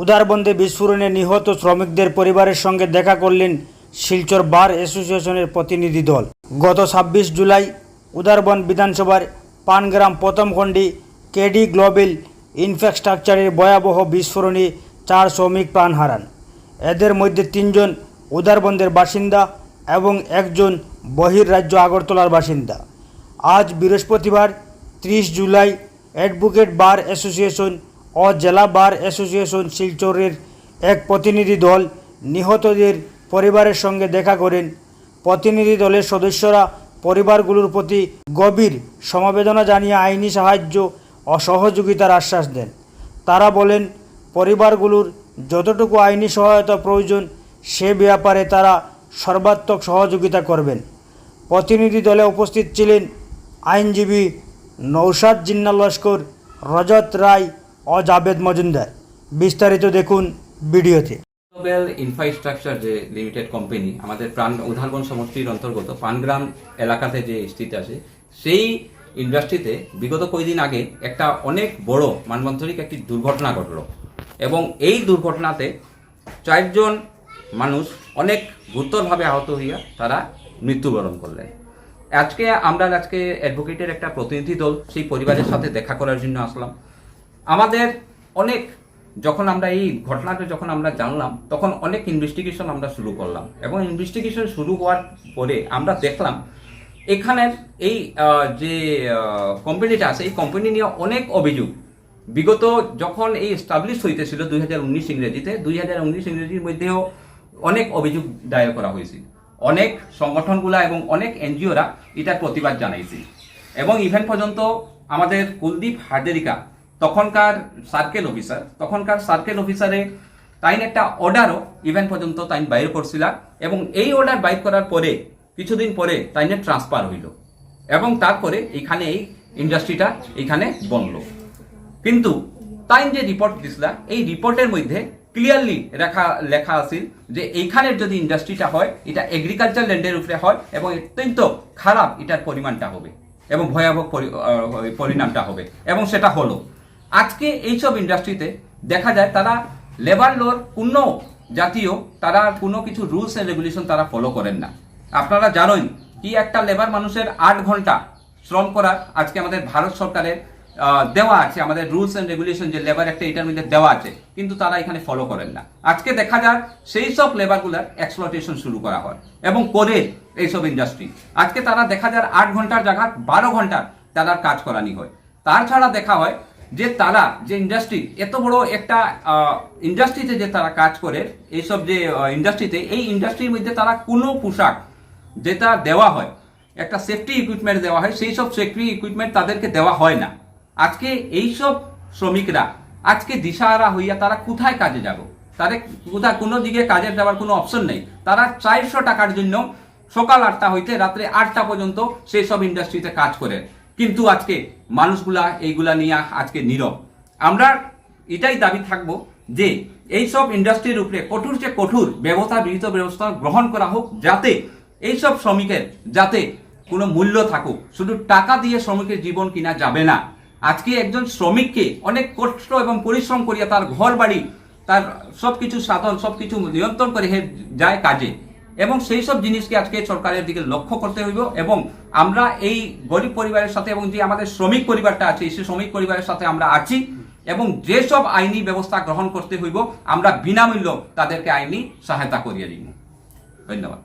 উদারবন্দে বিস্ফোরণে নিহত শ্রমিকদের পরিবারের সঙ্গে দেখা করলেন শিলচর বার অ্যাসোসিয়েশনের প্রতিনিধি দল। গত ২৬ জুলাই উদারবন বিধানসভার পানগ্রাম প্রথমখণ্ডি কেডি গ্লোবাল ইনফ্রাস্ট্রাকচারের ভয়াবহ বিস্ফোরণে ৪ শ্রমিক প্রাণ হারান। এদের মধ্যে ৩ জন উদারবন্দের বাসিন্দা এবং ১ জন বহির্রাজ্য আগরতলার বাসিন্দা। আজ বৃহস্পতিবার ৩০ জুলাই অ্যাডভোকেট বার অ্যাসোসিয়েশন ও জেলা বার অ্যাসোসিয়েশন শিলচরের এক প্রতিনিধি দল নিহতদের পরিবারের সঙ্গে দেখা করেন। প্রতিনিধি দলের সদস্যরা পরিবারগুলোর প্রতি গভীর সমবেদনা জানিয়ে আইনি সাহায্য ও সহযোগিতার আশ্বাস দেন। তারা বলেন, পরিবারগুলোর যতটুকু আইনি সহায়তা প্রয়োজন সে ব্যাপারে তারা সর্বাত্মক সহযোগিতা করবেন। প্রতিনিধি দলে উপস্থিত ছিলেন আইনজীবী নৌশাদ জিন্না লস্কর, রজত রায় ও জাভেদ মজুমদার। বিস্তারিত দেখুন ভিডিওতে। গ্লোবাল ইনফ্রাস্ট্রাকচার যে লিমিটেড কোম্পানি আমাদের উদারবন সমষ্টির অন্তর্গত পানগ্রাম এলাকাতে যে স্থিত আছে, সেই ইন্ডাস্ট্রিতে বিগত কয়েকদিন আগে একটা অনেক বড় মানবান্তরিক একটি দুর্ঘটনা ঘটল এবং এই দুর্ঘটনাতে ৪ জন মানুষ অনেক গুরুতরভাবে আহত হইয়া তারা মৃত্যুবরণ করলেন। আমরা আজকে অ্যাডভোকেটের একটা প্রতিনিধি দল সেই পরিবারের সাথে দেখা করার জন্য আসলাম। আমাদের অনেক যখন আমরা এই ঘটনাটা যখন আমরা জানলাম তখন অনেক ইনভেস্টিগেশন আমরা শুরু করলাম এবং ইনভেস্টিগেশন শুরু হওয়ার পরে আমরা দেখলাম এখানের এই যে কোম্পানিটা আছে এই কোম্পানি নিয়ে অনেক অভিযোগ বিগত যখন এই এস্টাবলিশ হইতেছিল 2019 ইংরেজিতে 2019 ইংরেজির মধ্যেও অনেক অভিযোগ দায়ের করা হয়েছিল। অনেক সংগঠনগুলা এবং অনেক এনজিওরা এটার প্রতিবাদ জানাইছে এবং ইভেন পর্যন্ত আমাদের কুলদীপ হাজারিকা তখনকার সার্কেল অফিসারে তাই একটা অর্ডারও ইভেন পর্যন্ত তাই বাইর করছিল এবং এই অর্ডার বাইর করার পরে কিছুদিন পরে তাই ট্রান্সফার হইল এবং তারপরে এইখানে এই ইন্ডাস্ট্রিটা এইখানে বনল। কিন্তু তাই যে রিপোর্ট দিছিল এই রিপোর্টের মধ্যে ক্লিয়ারলি লেখা আছিল যে এইখানের যদি ইন্ডাস্ট্রিটা হয় এটা এগ্রিকালচার ল্যান্ডের উপরে হয় এবং অত্যন্ত খারাপ এটার পরিমাণটা হবে এবং ভয়াবহ পরিণামটা হবে এবং সেটা হলো। আজকে এইসব ইন্ডাস্ট্রিতে দেখা যায় তারা লেবার লোর কোনো জাতীয় তারা কোনো কিছু রুলস এন্ড রেগুলেশন তারা ফলো করেন না। আপনারা জানেন কি একটা লেবার মানুষের 8 ঘন্টা শ্রম করার আজকে আমাদের ভারত সরকারের দেওয়া আছে, আমাদের রুলস এন্ড রেগুলেশন যে লেবার একটা এটার মধ্যে দেওয়া আছে, কিন্তু তারা এখানে ফলো করেন না। আজকে দেখা যায় সেই সব লেবারগুলার এক্সপ্লয়টেশন শুরু করা হয় এবং করে এইসব ইন্ডাস্ট্রি আজকে তারা দেখা যায় 8 ঘন্টার জায়গায় 12 ঘন্টার তারা কাজ করানি হয়। তার ছাড়া দেখা হয় যে তারা যে ইন্ডাস্ট্রি এত বড় একটা ইন্ডাস্ট্রিতে যে তারা কাজ করে এইসব যে ইন্ডাস্ট্রিতে এই ইন্ডাস্ট্রির মধ্যে তারা কোনো পোশাক যেটা দেওয়া হয় একটা সেফটি ইকুইপমেন্ট দেওয়া হয় সেই সব সেফটি ইকুইপমেন্ট তাদেরকে দেওয়া হয় না। আজকে এইসব শ্রমিকরা আজকে দিশাহারা হইয়া তারা কোথায় কাজে যাব, তাদের কোথায় কোনো দিকে কাজে যাওয়ার কোনো অপশন নেই। তারা 400 টাকার জন্য সকাল 8টা হইতে রাত্রে 8টা পর্যন্ত সেই সব ইন্ডাস্ট্রিতে কাজ করে, কিন্তু আজকে মানুষগুলা এইগুলা নিয়ে আজকে নীরব। আমরা এটাই দাবি থাকবো যে এইসব ইন্ডাস্ট্রির উপরে কঠোর যে কঠোর ব্যবস্থা গ্রহণ করা হোক, যাতে এইসব শ্রমিকের যাতে কোনো মূল্য থাকুক। শুধু টাকা দিয়ে শ্রমিকের জীবন কিনা যাবে না। আজকে একজন শ্রমিককে অনেক কষ্ট এবং পরিশ্রম করিয়া তার ঘর বাড়ি তার সবকিছু সাধন সবকিছু নিয়ন্ত্রণ করে যায় কাজে এবং সেই সব জিনিসকে আজকে সরকারের দিকে লক্ষ্য করতে হইব এবং আমরা এই গরিব পরিবারের সাথে এবং যে আমাদের শ্রমিক পরিবারটা আছে সেই শ্রমিক পরিবারের সাথে আমরা আছি এবং যেসব আইনি ব্যবস্থা গ্রহণ করতে হইব আমরা বিনামূল্য তাদেরকে আইনি সহায়তা করিয়ে দিব। ধন্যবাদ।